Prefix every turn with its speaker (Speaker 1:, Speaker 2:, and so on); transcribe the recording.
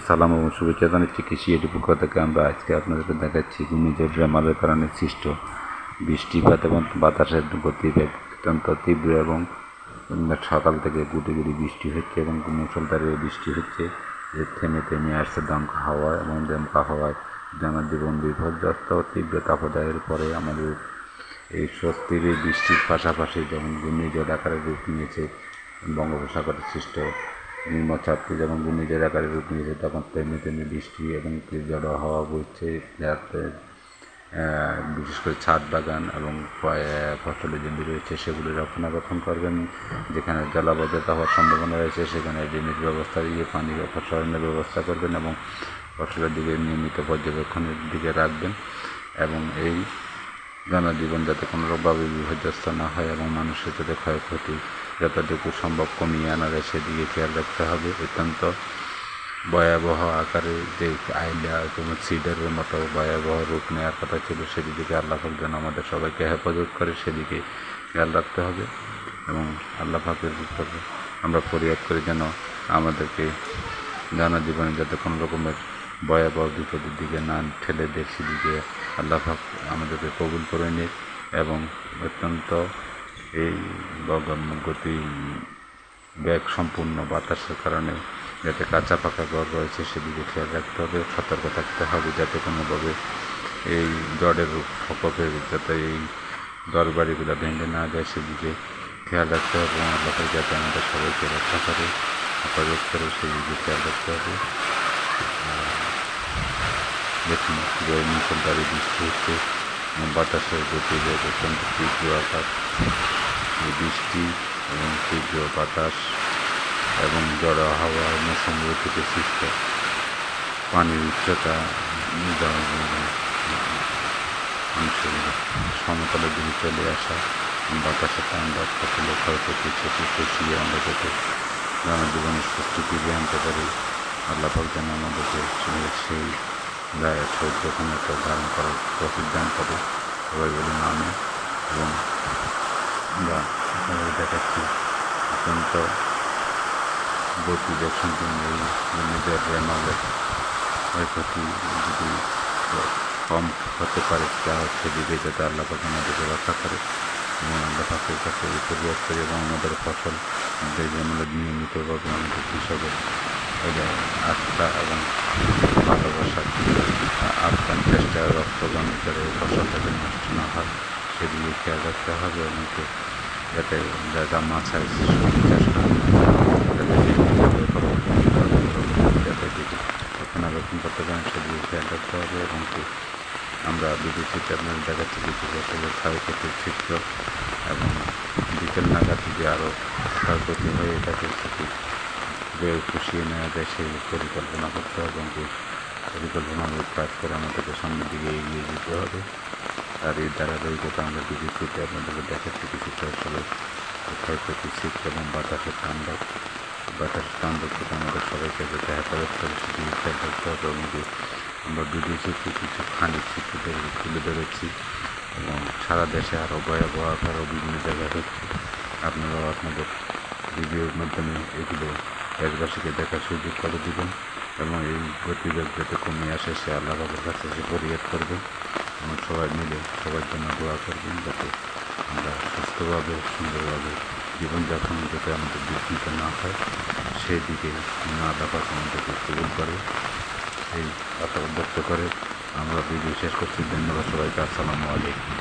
Speaker 1: সালাম এবং শুভেচ্ছা জানাচ্ছি কৃষি এটি পক্ষ থেকে। আমরা আজকে আপনাদেরকে দেখাচ্ছি ঘূর্ণিঝড় রেমালের কারণে সৃষ্ট বৃষ্টিপাত এবং বাতাসের গতিবেগ অত্যন্ত তীব্র এবং সকাল থেকে গুটি গুটি বৃষ্টি হচ্ছে এবং মুষলধারে বৃষ্টি হচ্ছে। থেমে থেমে আসছে দমকা হাওয়া এবং দমকা হাওয়ায় জনজীবন বিপর্যস্ত। তীব্র তাপদাহের পরে আমাদের এই স্বস্তির এই বৃষ্টির পাশাপাশি যখন ঘূর্ণিঝড় আকারে রূপ নিয়েছে বঙ্গোপসাগরে সৃষ্ট নিম্নচাপটি যখন ঘূর্ণিঝড় আকারে রূপ নিয়েছে তখন তেমনি তেমনি বৃষ্টি এবং ঝড়ো হাওয়া বইছে, যাতে বিশেষ করে ছাদ বাগান এবং ফসলের জমি রয়েছে সেগুলি রক্ষণাবেক্ষণ করবেন। যেখানে জলাবদ্ধতা হওয়ার সম্ভাবনা রয়েছে সেখানে ড্রেনেজ ব্যবস্থা দিয়ে পানি অপসারণের ব্যবস্থা করবেন এবং ফসলের দিকে নিয়মিত পর্যবেক্ষণের দিকে রাখবেন এবং এই জনজীবন যাতে কোনোভাবে বিপর্যস্ত না হয় এবং মানুষের যাতে ক্ষয়ক্ষতি যতটুকু সম্ভব কমিয়ে আনা যায় সেদিকে খেয়াল রাখতে হবে। অত্যন্ত ভয়াবহ আকারে যে আইলা এবং সিডারের মতো ভয়াবহ রূপ নেওয়ার কথা ছিল সেদিকে আল্লাহ পাক যেন আমাদের সবাইকে হেফাজত করে সেদিকে খেয়াল রাখতে হবে এবং আল্লাহ পাকের উপরে আমরা ফরিয়াদ করি যেন আমাদেরকে জনজীবনে যাতে কোনো রকমের ভয়াবহ বিপদের দিকে না ঠেলে দেয় সেদিকে আল্লাহ পাক আমাদেরকে কবুল করে নিক এবং অত্যন্ত এই গতি বেগ সম্পূর্ণ বাতাসের কারণে যাতে কাঁচা পাকা ঘর রয়েছে সেদিকে খেয়াল রাখতে হবে, সতর্ক থাকতে হবে যাতে কোনোভাবে এই ঝড়ের প্রকোপে যাতে এই ঘর বাড়িগুলো ভেঙে না যায় সেদিকে খেয়াল রাখতে হবে এবং আল্লাহ যাতে আমাদের সবাইকে রক্ষা করে হেফাজত করে সেদিকে খেয়াল রাখতে হবে। দেখুন যে মুষলধারে বৃষ্টি হচ্ছে বাতাসের গতিবেগ অত্যন্ত তীব্র আকার, এই বৃষ্টি এবং তীব্র বাতাস এবং ঝড়ো হাওয়া মৌসুমী থেকে সৃষ্ট পানির উচ্চতা মানুষের সমতলের দিকে চলে আসা বাতাসের তাণ্ডব ফসলের ক্ষয়ক্ষতি সেটি পুষিয়ে আমরা যাতে জনজীবনের সুস্থ ফিরিয়ে আনতে পারি। আল্লাহ পাক যেন আমাদেরকে সেই সহ্য ক্ষমতা ধারণ করার তৌফিক দান করে সবাই বলুন আমিন। এবং আমরা আপনাদের দেখাচ্ছি অত্যন্ত গতিবেগ সম্পূর্ণ এই ঘূর্ণিঝড় রেমালের ক্ষয়ক্ষতি যদি কম হতে পারে তা হচ্ছে দিকে যাতে আল্লাহ পাক আমাদেরকে রক্ষা করে এবং আল্লাহ পাকের কাছে ফরিয়াদ করি এবং আমাদের ফসল আমরা নিয়মিতভাবে আমাদের কৃষকের আস্থা এবং ভালোবাসার আপ্রাণ চেষ্টা রক্তদান করে ফসলটাকে নষ্ট না হয় সেদিকে খেয়াল রাখতে হবে এবং যাতে যারা মাছায় সবজি চাষ করেন যাতে যাতে রক্ষণাবেক্ষণ করতে পারেন সেদিকে খেয়াল রাখতে হবে এবং আমরা বিদেশিতে আপনার দেখাচ্ছি কিছু ফসলের ক্ষয়ক্ষতির চিত্র এবং বিকেল নাগাদ যদি আরও ক্ষয়ক্ষতি হয়ে থাকে সেটি পুষিয়ে নেওয়া যায় সেই পরিকল্পনা করতে হবে এবং পরিকল্পনামূলক কাজ করে আমাদেরকে সামনের দিকে এগিয়ে যেতে হবে। আর এই ধারাবাহিকতা আমরা বিদেশিতে আপনাদেরকে দেখাচ্ছি কিছু ফসলের ক্ষয়ক্ষতির চিত্র এবং বাতাসের তাণ্ডব থেকে আমাদের সবাইকে যাতে হেফাজত করে সেটি খেয়াল রাখতে হবে এবং আমরা বিদেশিতে কিছু খানিক চিত্র তুলে ধরেছি এবং সারা দেশে আরও ভয়াবহ আকারও বিভিন্ন জায়গায় হচ্ছে। আপনারাও আপনাদের ভিডিওর মাধ্যমে এগুলো দেশবাসীকে দেখার সুযোগ করে দেবেন এবং এই গতিবেগ যাতে কমে আসে সে আল্লাহ পাকের কাছে সে ফরিয়াদ করবেন এবং সবাই মিলে সবার জন্য দোয়া করবেন যাতে আমরা সুস্থভাবে সুন্দরভাবে জীবনযাপন যাতে আমাদের বিঘ্নিত না হয় সেই দিকে আল্লাহ পাক আমাদেরকে কবুল করে এই কথা ব্যক্ত করে আমরা ভিডিও শেষ করছি। ধন্যবাদ সবাইকে। আসসালামু আলাইকুম।